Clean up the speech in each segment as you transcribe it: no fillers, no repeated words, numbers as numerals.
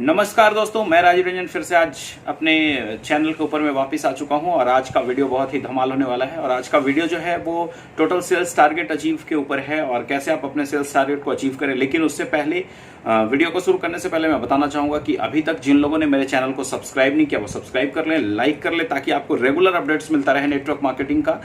नमस्कार दोस्तों, मैं राजीव रंजन फिर से आज अपने चैनल के ऊपर में वापस आ चुका हूं और आज का वीडियो बहुत ही धमाल होने वाला है। और आज का वीडियो जो है वो टोटल सेल्स टारगेट अचीव के ऊपर है और कैसे आप अपने सेल्स टारगेट को अचीव करें। लेकिन उससे पहले वीडियो को शुरू करने से पहले मैं बताना चाहूंगा कि अभी तक जिन लोगों ने मेरे चैनल को सब्सक्राइब नहीं किया वो सब्सक्राइब कर लें, लाइक कर लें, ताकि आपको रेगुलर अपडेट्स मिलता रहे नेटवर्क मार्केटिंग का।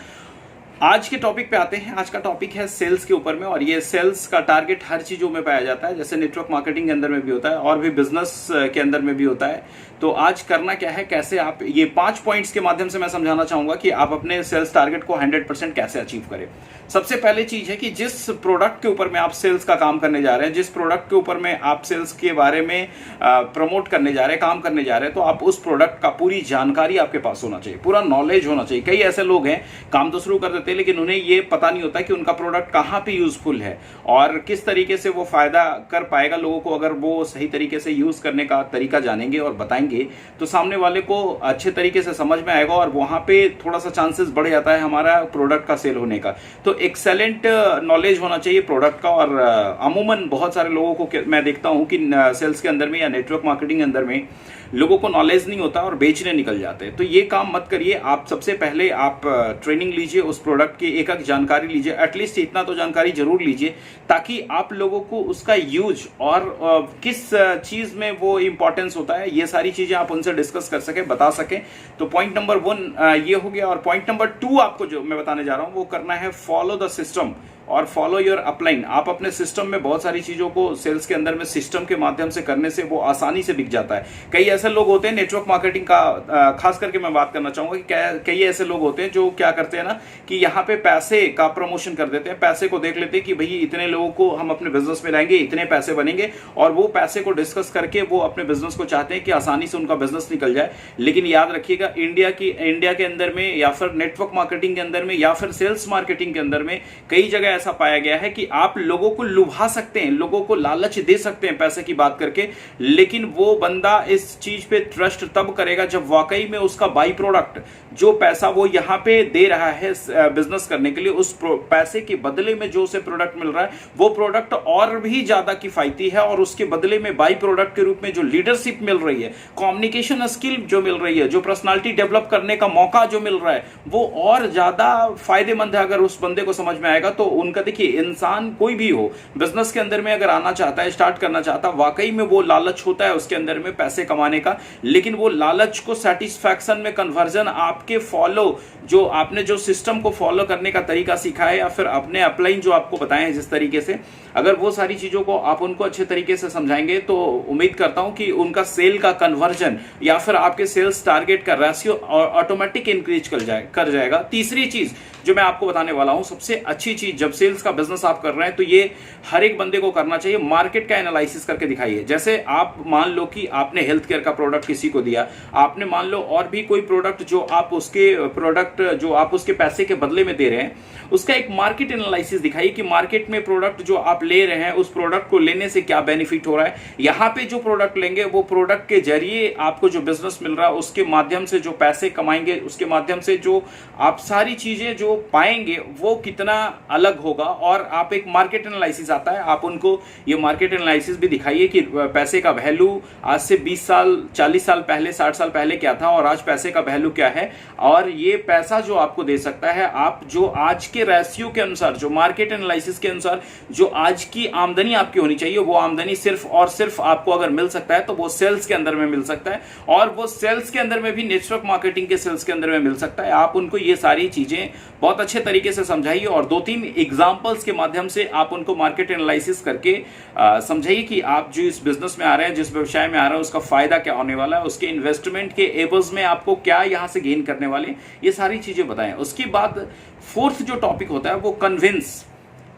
आज के टॉपिक पे आते हैं। आज का टॉपिक है सेल्स के ऊपर में, और ये सेल्स का टारगेट हर चीजों में पाया जाता है, जैसे नेटवर्क मार्केटिंग के अंदर में भी होता है और भी बिजनेस के अंदर में भी होता है। तो आज करना क्या है, कैसे आप ये 5 पॉइंट्स के माध्यम से मैं समझाना चाहूंगा कि आप अपने सेल्स टारगेट को 100% कैसे अचीव करें। सबसे पहले चीज है कि जिस प्रोडक्ट के ऊपर में आप सेल्स का काम करने जा रहे हैं, जिस प्रोडक्ट के ऊपर में आप सेल्स के बारे में प्रमोट करने जा रहे हैं, काम करने जा रहे हैं, तो आप उस प्रोडक्ट का पूरी जानकारी आपके पास होना चाहिए, पूरा नॉलेज होना चाहिए। कई ऐसे लोग हैं काम तो शुरू कर देते हैं लेकिन उन्हें ये पता नहीं होता कि उनका प्रोडक्ट कहां पे यूजफुल है और किस तरीके से वो फायदा कर पाएगा लोगों को। अगर वो सही तरीके से यूज करने का तरीका जानेंगे और बताएंगे तो सामने वाले को अच्छे तरीके से समझ में आएगा और वहां पे थोड़ा सा चांसेस बढ़ जाता है हमारा प्रोडक्ट का सेल होने का। तो एक्सेलेंट नॉलेज होना चाहिए प्रोडक्ट का। और अमूमन बहुत सारे लोगों को मैं देखता हूं कि सेल्स के अंदर में या नेटवर्क मार्केटिंग के अंदर में लोगों को नॉलेज नहीं होता और बेचने निकल जाते हैं। तो ये काम मत करिए। आप सबसे पहले आप ट्रेनिंग लीजिए, उस प्रोडक्ट की एक जानकारी लीजिए, एटलीस्ट इतना तो जानकारी जरूर लीजिए ताकि आप लोगों को उसका यूज और किस चीज में वो इंपॉर्टेंस होता है, ये सारी चीजें आप उनसे डिस्कस कर सके, बता सके। तो पॉइंट नंबर 1 ये हो गया। और पॉइंट नंबर 2 आपको जो मैं बताने जा रहा हूं वो करना है फॉलो द सिस्टम और फॉलो योर अपलाइन। आप अपने सिस्टम में बहुत सारी चीजों को सेल्स के अंदर में सिस्टम के माध्यम से करने से वो आसानी से बिक जाता है। कई ऐसे लोग होते हैं नेटवर्क मार्केटिंग का खास करके मैं बात करना चाहूंगा कि कई ऐसे लोग होते हैं जो क्या करते हैं ना कि यहाँ पे पैसे का प्रमोशन कर देते हैं। पैसे को देख लेते हैं कि भाई इतने लोगों को हम अपने बिजनेस में लाएंगे, इतने पैसे बनेंगे, और वो पैसे को डिस्कस करके वो अपने बिजनेस को चाहते हैं कि आसानी से उनका बिजनेस निकल जाए। लेकिन याद रखिएगा, इंडिया के अंदर में या फिर नेटवर्क मार्केटिंग के अंदर में या फिर सेल्स मार्केटिंग के अंदर में कई जगह ऐसा पाया गया है कि आप लोगों को लुभा सकते हैं, लोगों को लालच दे सकते हैं पैसे की बात करके, लेकिन वो बंदा इस चीज पे ट्रस्ट तब करेगा जब वाकई में उसका बाई प्रोडक्ट, जो पैसा वो यहां पे दे रहा है बिजनेस करने के लिए, उस पैसे के बदले में जो उसे प्रोडक्ट मिल रहा है वो प्रोडक्ट और भी ज्यादा किफायती है, और उसके बदले में बाई प्रोडक्ट के रूप में जो लीडरशिप मिल रही है, कम्युनिकेशन स्किल जो मिल रही है, जो पर्सनालिटी डेवलप करने का मौका जो मिल रहा है, वो और ज्यादा फायदेमंद है। अगर उस बंदे को समझ में आएगा तो उनका, देखिए इंसान कोई भी हो बिजनेस के अंदर में अगर आना चाहता है, स्टार्ट करना चाहता है, वाकई में वो लालच होता है उसके अंदर में पैसे कमाने का, लेकिन वो लालच को सेटिस्फैक्शन में कन्वर्जन आपके फॉलो, जो आपने जो सिस्टम को फॉलो करने का तरीका सीखा है या फिर अपने अपलाइन जो आपको बताए हैं जिस तरीके से, अगर वो सारी चीजों को आप उनको अच्छे तरीके से समझाएंगे तो उम्मीद करता हूं कि उनका सेल का कन्वर्जन या फिर आपके सेल्स टारगेट का रेशियो ऑटोमेटिक इंक्रीज कर जाएगा। तीसरी चीज जो मैं आपको बताने वाला हूं, सबसे अच्छी चीज जब सेल्स का बिजनेस आप कर रहे हैं तो ये हर एक बंदे को करना चाहिए, मार्केट का एनालिसिस करके दिखाइए। जैसे आप मान लो कि आपने हेल्थ केयर का प्रोडक्ट किसी को दिया, आपने मान लो और भी कोई प्रोडक्ट जो आप उसके पैसे के बदले में दे रहे हैं, उसका एक मार्केट एनालिसिस दिखाइए कि मार्केट में प्रोडक्ट जो आप ले रहे हैं उस प्रोडक्ट को लेने से क्या बेनिफिट हो रहा है। यहां पे जो प्रोडक्ट लेंगे वो प्रोडक्ट के जरिए आपको जो बिजनेस मिल रहा है, उसके माध्यम से जो पैसे कमाएंगे, उसके माध्यम से जो आप सारी चीजें जो पाएंगे वो कितना अलग होगा। और आप एक मार्केट एनालिसिस आता है, आप उनको ये मार्केट एनालिसिस भी दिखाइए कि पैसे का वैल्यू आज से 20 साल 40 साल पहले 60 साल पहले क्या था और आज पैसे का वैल्यू क्या है, और ये पैसा जो आपको दे सकता है, आप जो आज के रेशियो के अनुसार, जो मार्केट एनालिसिस के अनुसार जो आज की आमदनी आपकी होनी चाहिए, वो आमदनी सिर्फ और सिर्फ आपको अगर मिल सकता है तो वो सेल्स के अंदर में मिल सकता है, और वो सेल्स के अंदर में भी नेटवर्क मार्केटिंग के सेल्स के अंदर में मिल सकता है। आप उनको ये सारी चीजें बहुत अच्छे तरीके से समझाइए और 2-3 एग्जांपल्स के माध्यम से आप उनको मार्केट एनालिसिस करके समझाइए कि आप जो इस बिजनेस में आ रहे हैं, जिस व्यवसाय में आ रहे हैं, उसका फायदा क्या होने वाला है, उसके इन्वेस्टमेंट के एवज में आपको क्या यहां से गेन करने वाले, ये सारी चीजें बताएं। उसके बाद 4th जो टॉपिक होता है वो कन्विंस।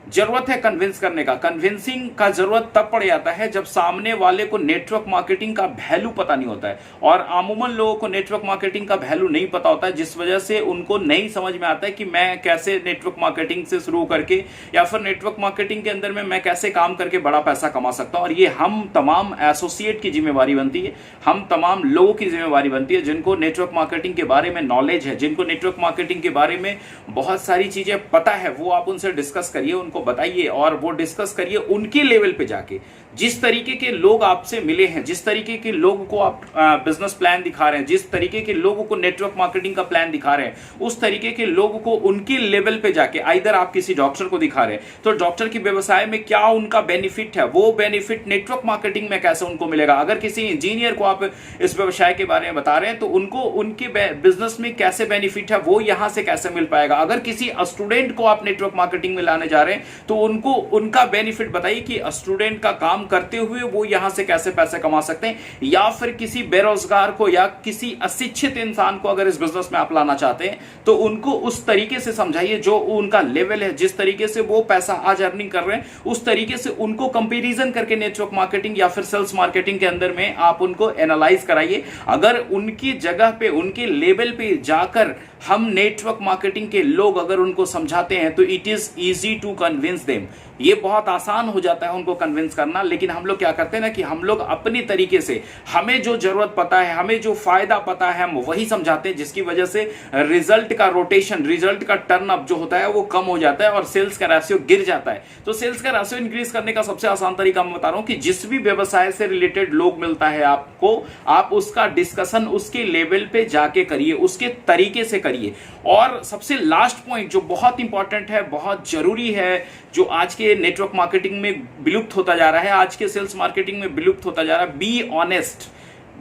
जरूरत है कन्विंस करने का। कन्विंसिंग का जरूरत तब पड़ जाता है जब सामने वाले को नेटवर्क मार्केटिंग का वैल्यू पता नहीं होता है, और अमूमन लोगों को नेटवर्क मार्केटिंग का वैल्यू नहीं पता होता है, जिस वजह से उनको नहीं समझ में आता है कि मैं कैसे नेटवर्क मार्केटिंग से शुरू करके या फिर नेटवर्क मार्केटिंग के अंदर में मैं कैसे काम करके बड़ा पैसा कमा सकता हूं। और ये हम तमाम एसोसिएट की जिम्मेवारी बनती है, हम तमाम लोगों की जिम्मेवारी बनती है जिनको नेटवर्क मार्केटिंग के बारे में नॉलेज है, जिनको नेटवर्क मार्केटिंग के बारे में बहुत सारी चीजें पता है। वो आप उनसे डिस्कस करिए, उनको बताइए और वो डिस्कस करिए उनके लेवल पे जाके, जिस तरीके के लोग आपसे मिले हैं, जिस तरीके के लोगों को आप बिजनेस प्लान दिखा रहे हैं, जिस तरीके के लोगों को नेटवर्क मार्केटिंग का प्लान दिखा रहे हैं, उस तरीके के लोगों को उनके लेवल पे जाके, आइदर आप किसी डॉक्टर को दिखा रहे हैं तो डॉक्टर की व्यवसाय में क्या उनका बेनिफिट है, वो बेनिफिट नेटवर्क मार्केटिंग में कैसे उनको मिलेगा। अगर किसी इंजीनियर को आप इस व्यवसाय के बारे में बता रहे हैं तो उनको उनके बिजनेस में कैसे बेनिफिट है वो यहां से कैसे मिल पाएगा। अगर किसी स्टूडेंट को आप नेटवर्क मार्केटिंग में लाने जा रहे हैं तो उनको उनका बेनिफिट बताइए कि स्टूडेंट का काम करते हुए वो यहां से कैसे पैसे कमा सकते हैं। या फिर किसी बेरोजगार को या किसी अशिक्षित इंसान को अगर इस बिजनेस में आप लाना चाहते हैं तो उनको उस तरीके से समझाइए जो उनका लेवल है, जिस तरीके से वो पैसा आज अर्निंग कर रहे हैं उस तरीके से उनको कंपैरिजन करके नेटवर्क मार्केटिंग या फिर सेल्स मार्केटिंग के अंदर में आप उनको एनालाइज कराइए। अगर उनकी जगह पे, उनके लेवल पे जाकर हम नेटवर्क मार्केटिंग के लोग अगर उनको समझाते हैं तो it is easy to convince them. ये बहुत आसान हो जाता है उनको कन्विंस करना। लेकिन हम लोग क्या करते हैं ना कि हम लोग अपनी तरीके से, हमें जो जरूरत पता है, हमें जो फायदा पता है, हम वही समझाते हैं, जिसकी वजह से रिजल्ट का रोटेशन, रिजल्ट का टर्न अप जो होता है वो कम हो जाता है और सेल्स का रेशियो गिर जाता है। तो सेल्स का रेशियो इंक्रीज करने का सबसे आसान तरीका मैं बता रहा हूं कि जिस भी व्यवसाय से रिलेटेड लोग मिलता है आपको, आप उसका डिस्कशन उसके लेवल पे जाके करिए, उसके तरीके से करिए। और सबसे लास्ट पॉइंट जो बहुत इंपॉर्टेंट है, बहुत जरूरी है, जो आज के नेटवर्क मार्केटिंग में विलुप्त होता जा रहा है, आज के सेल्स मार्केटिंग में विलुप्त होता जा रहा है, बी ऑनेस्ट।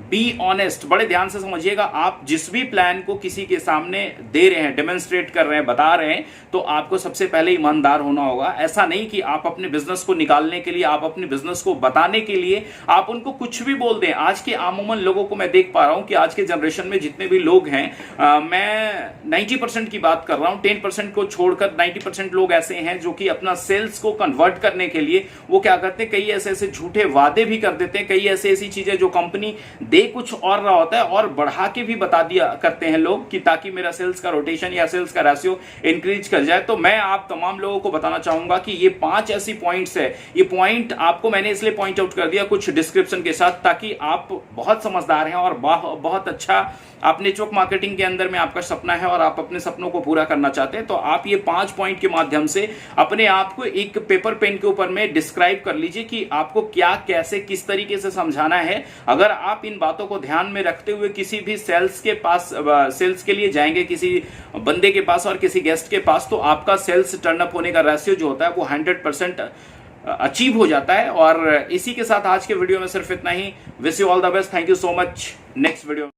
बी ऑनेस्ट, बड़े ध्यान से समझिएगा। आप जिस भी प्लान को किसी के सामने दे रहे हैं, डेमोन्स्ट्रेट कर रहे हैं, बता रहे हैं, तो आपको सबसे पहले ईमानदार होना होगा। ऐसा नहीं कि आप अपने बिजनेस को निकालने के लिए, आप अपने बिजनेस को बताने के लिए आप उनको कुछ भी बोल दें। आज के आमूमन लोगों को मैं देख पा रहा हूं कि आज के जनरेशन में जितने भी लोग हैं, मैं 90% की बात कर रहा हूं, 10% को छोड़कर 90% लोग ऐसे हैं जो कि अपना सेल्स को कन्वर्ट करने के लिए वो क्या करते हैं, कई ऐसे ऐसे झूठे वादे भी कर देते हैं, कई ऐसी ऐसी चीजें जो कंपनी दे कुछ और रहा होता है और बढ़ा के भी बता दिया करते हैं लोग कि ताकि मेरा सेल्स का रोटेशन या सेल्स का रेशियो इंक्रीज कर जाए। तो मैं आप तमाम लोगों को बताना चाहूंगा कि ये 5 ऐसी पॉइंट्स है, ये पॉइंट आपको मैंने इसलिए पॉइंट आउट कर दिया कुछ डिस्क्रिप्शन के साथ, ताकि आप बहुत समझदार हैं और बहुत अच्छा आप नेटवर्क मार्केटिंग के अंदर में आपका सपना है और आप अपने सपनों को पूरा करना चाहते हैं, तो आप ये 5 पॉइंट के माध्यम से अपने आप को एक पेपर पेन के ऊपर में डिस्क्राइब कर लीजिए कि आपको क्या, कैसे, किस तरीके से समझाना है। अगर आप इन बातों को ध्यान में रखते हुए किसी भी सेल्स के पास, सेल्स के लिए जाएंगे किसी बंदे के पास और किसी गेस्ट के पास, तो आपका सेल्स टर्नअप होने का रेशियो जो होता है वो 100% अचीव हो जाता है। और इसी के साथ आज के वीडियो में सिर्फ इतना ही। Wish you all the best, thank you so much. Next video